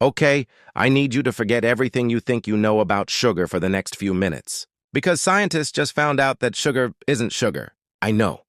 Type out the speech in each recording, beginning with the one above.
Okay, I need you to forget everything you think you know about sugar for the next few minutes. Because scientists just found out that sugar isn't sugar. I know.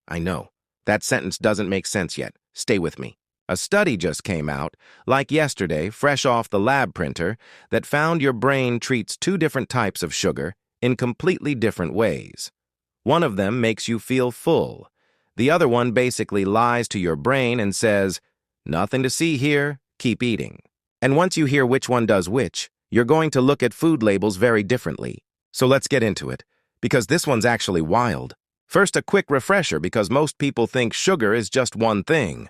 I know. That sentence doesn't make sense yet. Stay with me. A study just came out, like yesterday, fresh off the lab printer, that found your brain treats two different types of sugar in completely different ways. One of them makes you feel full. The other one basically lies to your brain and says, "Nothing to see here, keep eating." And once you hear which one does which, you're going to look at food labels very differently. So let's get into it, because this one's actually wild. First, a quick refresher, because most people think sugar is just one thing.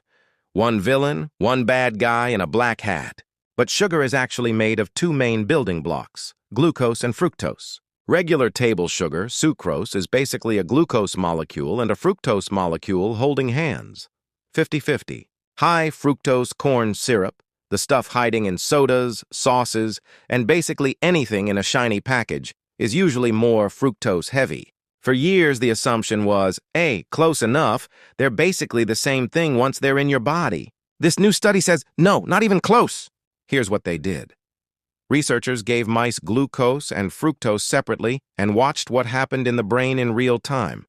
One villain, one bad guy, and a black hat. But sugar is actually made of two main building blocks, glucose and fructose. Regular table sugar, sucrose, is basically a glucose molecule and a fructose molecule holding hands. 50-50. High fructose corn syrup, the stuff hiding in sodas, sauces, and basically anything in a shiny package, is usually more fructose heavy. For years, the assumption was, hey, close enough, they're basically the same thing once they're in your body. This new study says, no, not even close. Here's what they did. Researchers gave mice glucose and fructose separately and watched what happened in the brain in real time.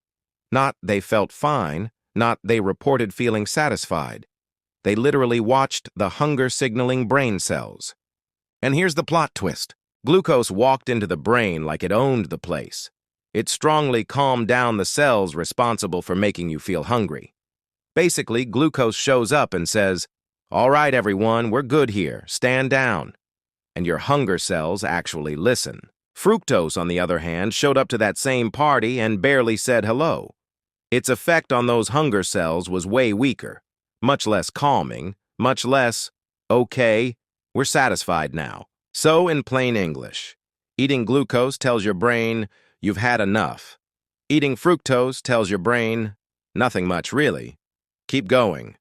Not they felt fine, not they reported feeling satisfied. They literally watched the hunger-signaling brain cells. And here's the plot twist. Glucose walked into the brain like it owned the place. It strongly calmed down the cells responsible for making you feel hungry. Basically, glucose shows up and says, "All right, everyone, we're good here. Stand down." And your hunger cells actually listen. Fructose, on the other hand, showed up to that same party and barely said hello. Its effect on those hunger cells was way weaker, much less calming, much less, okay, we're satisfied now. So, in plain English, eating glucose tells your brain, you've had enough. Eating fructose tells your brain, nothing much really. Keep going.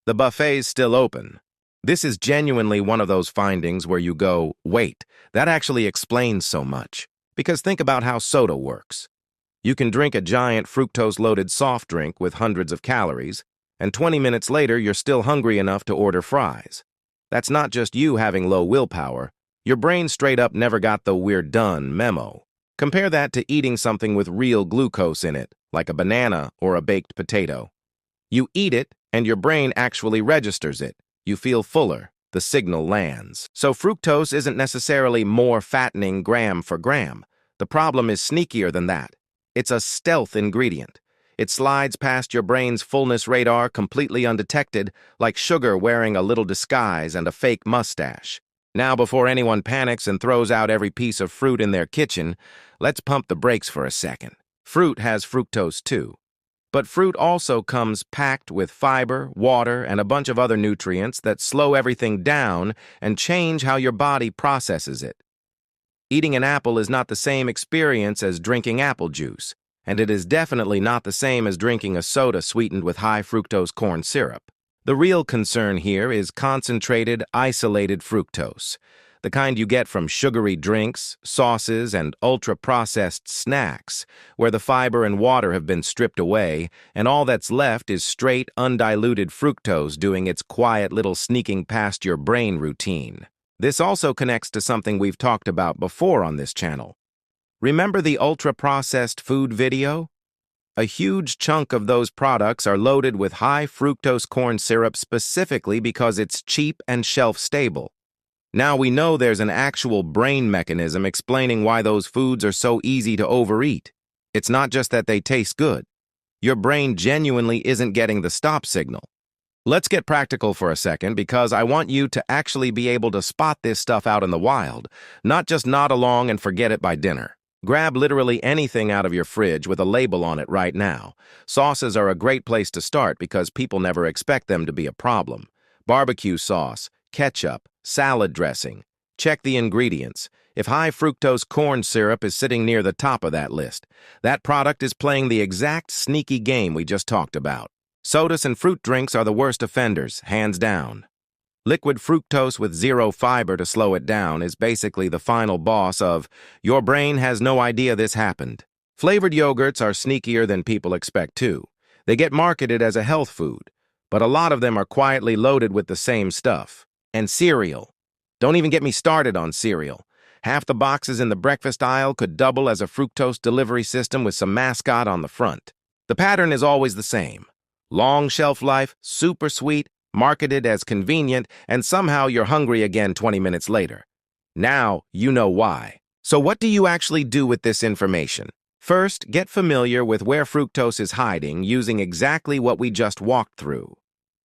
The buffet's still open. This is genuinely one of those findings where you go, wait, that actually explains so much. Because think about how soda works. You can drink a giant fructose-loaded soft drink with hundreds of calories, and 20 minutes later you're still hungry enough to order fries. That's not just you having low willpower. Your brain straight up never got the "we're done" memo. Compare that to eating something with real glucose in it, like a banana or a baked potato. You eat it, and your brain actually registers it. You feel fuller. The signal lands. So fructose isn't necessarily more fattening gram for gram. The problem is sneakier than that. It's a stealth ingredient. It slides past your brain's fullness radar completely undetected, like sugar wearing a little disguise and a fake mustache. Now, before anyone panics and throws out every piece of fruit in their kitchen, let's pump the brakes for a second. Fruit has fructose too. But fruit also comes packed with fiber, water, and a bunch of other nutrients that slow everything down and change how your body processes it. Eating an apple is not the same experience as drinking apple juice, and it is definitely not the same as drinking a soda sweetened with high fructose corn syrup. The real concern here is concentrated, isolated fructose, the kind you get from sugary drinks, sauces, and ultra-processed snacks, where the fiber and water have been stripped away, and all that's left is straight, undiluted fructose doing its quiet little sneaking past your brain routine. This also connects to something we've talked about before on this channel. Remember the ultra-processed food video? A huge chunk of those products are loaded with high fructose corn syrup specifically because it's cheap and shelf-stable. Now we know there's an actual brain mechanism explaining why those foods are so easy to overeat. It's not just that they taste good. Your brain genuinely isn't getting the stop signal. Let's get practical for a second, because I want you to actually be able to spot this stuff out in the wild, not just nod along and forget it by dinner. Grab literally anything out of your fridge with a label on it right now. Sauces are a great place to start because people never expect them to be a problem. Barbecue sauce, ketchup, salad dressing. Check the ingredients. If high fructose corn syrup is sitting near the top of that list, that product is playing the exact sneaky game we just talked about. Sodas and fruit drinks are the worst offenders, hands down. Liquid fructose with zero fiber to slow it down is basically the final boss of, your brain has no idea this happened. Flavored yogurts are sneakier than people expect too. They get marketed as a health food, but a lot of them are quietly loaded with the same stuff. And cereal. Don't even get me started on cereal. Half the boxes in the breakfast aisle could double as a fructose delivery system with some mascot on the front. The pattern is always the same. Long shelf life, super sweet, marketed as convenient, and somehow you're hungry again 20 minutes later. Now you know why. So what do you actually do with this information? First, get familiar with where fructose is hiding using exactly what we just walked through.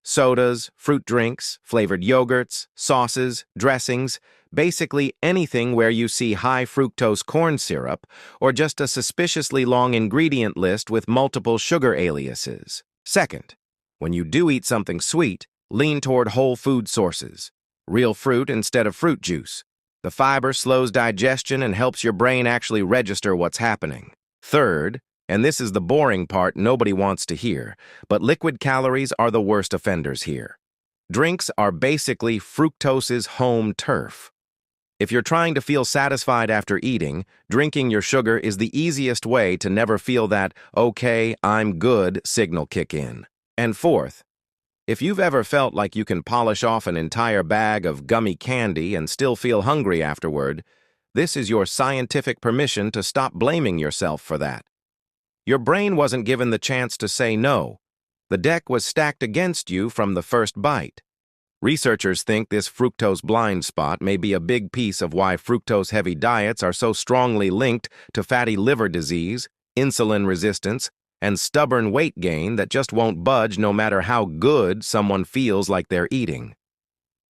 Sodas, fruit drinks, flavored yogurts, sauces, dressings, basically anything where you see high fructose corn syrup or just a suspiciously long ingredient list with multiple sugar aliases. Second, when you do eat something sweet, lean toward whole food sources. Real fruit instead of fruit juice. The fiber slows digestion and helps your brain actually register what's happening. Third, and this is the boring part nobody wants to hear, but liquid calories are the worst offenders here. Drinks are basically fructose's home turf. If you're trying to feel satisfied after eating, drinking your sugar is the easiest way to never feel that, okay, I'm good signal kick in. And fourth, if you've ever felt like you can polish off an entire bag of gummy candy and still feel hungry afterward, this is your scientific permission to stop blaming yourself for that. Your brain wasn't given the chance to say no. The deck was stacked against you from the first bite. Researchers think this fructose blind spot may be a big piece of why fructose-heavy diets are so strongly linked to fatty liver disease, insulin resistance, and stubborn weight gain that just won't budge no matter how good someone feels like they're eating.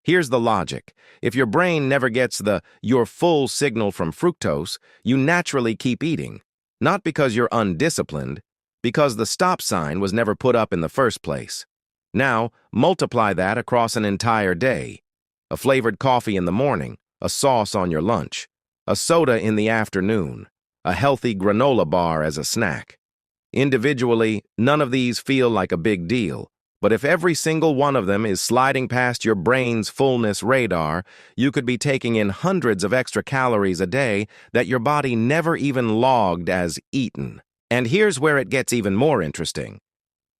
Here's the logic. If your brain never gets the "you're full" signal from fructose, you naturally keep eating. Not because you're undisciplined, because the stop sign was never put up in the first place. Now, multiply that across an entire day. A flavored coffee in the morning, a sauce on your lunch, a soda in the afternoon, a healthy granola bar as a snack. Individually, none of these feel like a big deal, but if every single one of them is sliding past your brain's fullness radar, you could be taking in hundreds of extra calories a day that your body never even logged as eaten. And here's where it gets even more interesting.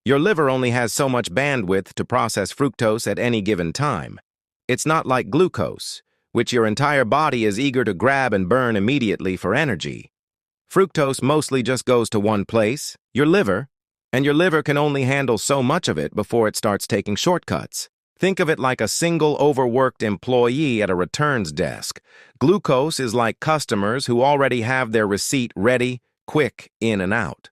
Your liver only has so much bandwidth to process fructose at any given time. It's not like glucose, which your entire body is eager to grab and burn immediately for energy. Fructose mostly just goes to one place, your liver, and your liver can only handle so much of it before it starts taking shortcuts. Think of it like a single overworked employee at a returns desk. Glucose is like customers who already have their receipt ready, quick, in and out.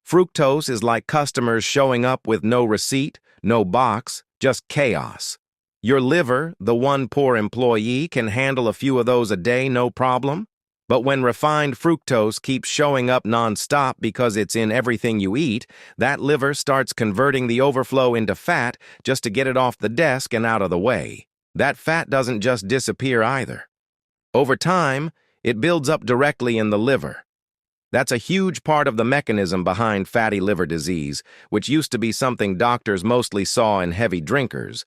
Fructose is like customers showing up with no receipt, no box, just chaos. Your liver, the one poor employee, can handle a few of those a day, no problem. But when refined fructose keeps showing up non-stop because it's in everything you eat, that liver starts converting the overflow into fat just to get it off the desk and out of the way. That fat doesn't just disappear either. Over time, it builds up directly in the liver. That's a huge part of the mechanism behind fatty liver disease, which used to be something doctors mostly saw in heavy drinkers,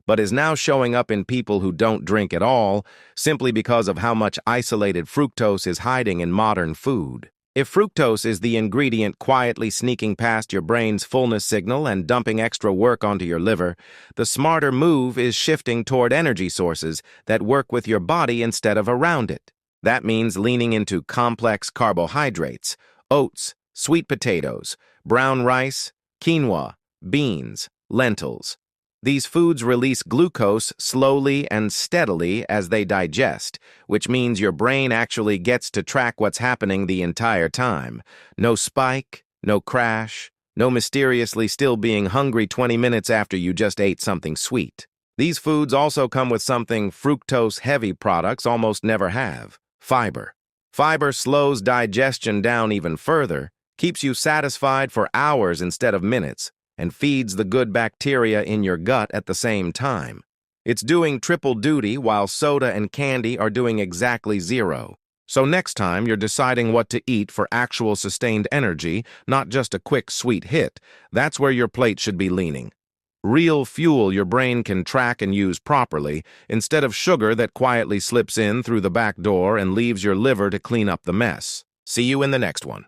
but is now showing up in people who don't drink at all simply because of how much isolated fructose is hiding in modern food. If fructose is the ingredient quietly sneaking past your brain's fullness signal and dumping extra work onto your liver, the smarter move is shifting toward energy sources that work with your body instead of around it. That means leaning into complex carbohydrates, oats, sweet potatoes, brown rice, quinoa, beans, lentils. These foods release glucose slowly and steadily as they digest, which means your brain actually gets to track what's happening the entire time. No spike, no crash, no mysteriously still being hungry 20 minutes after you just ate something sweet. These foods also come with something fructose-heavy products almost never have: fiber. Fiber slows digestion down even further, keeps you satisfied for hours instead of minutes, and feeds the good bacteria in your gut at the same time. It's doing triple duty while soda and candy are doing exactly zero. So next time you're deciding what to eat for actual sustained energy, not just a quick sweet hit, that's where your plate should be leaning. Real fuel your brain can track and use properly, instead of sugar that quietly slips in through the back door and leaves your liver to clean up the mess. See you in the next one.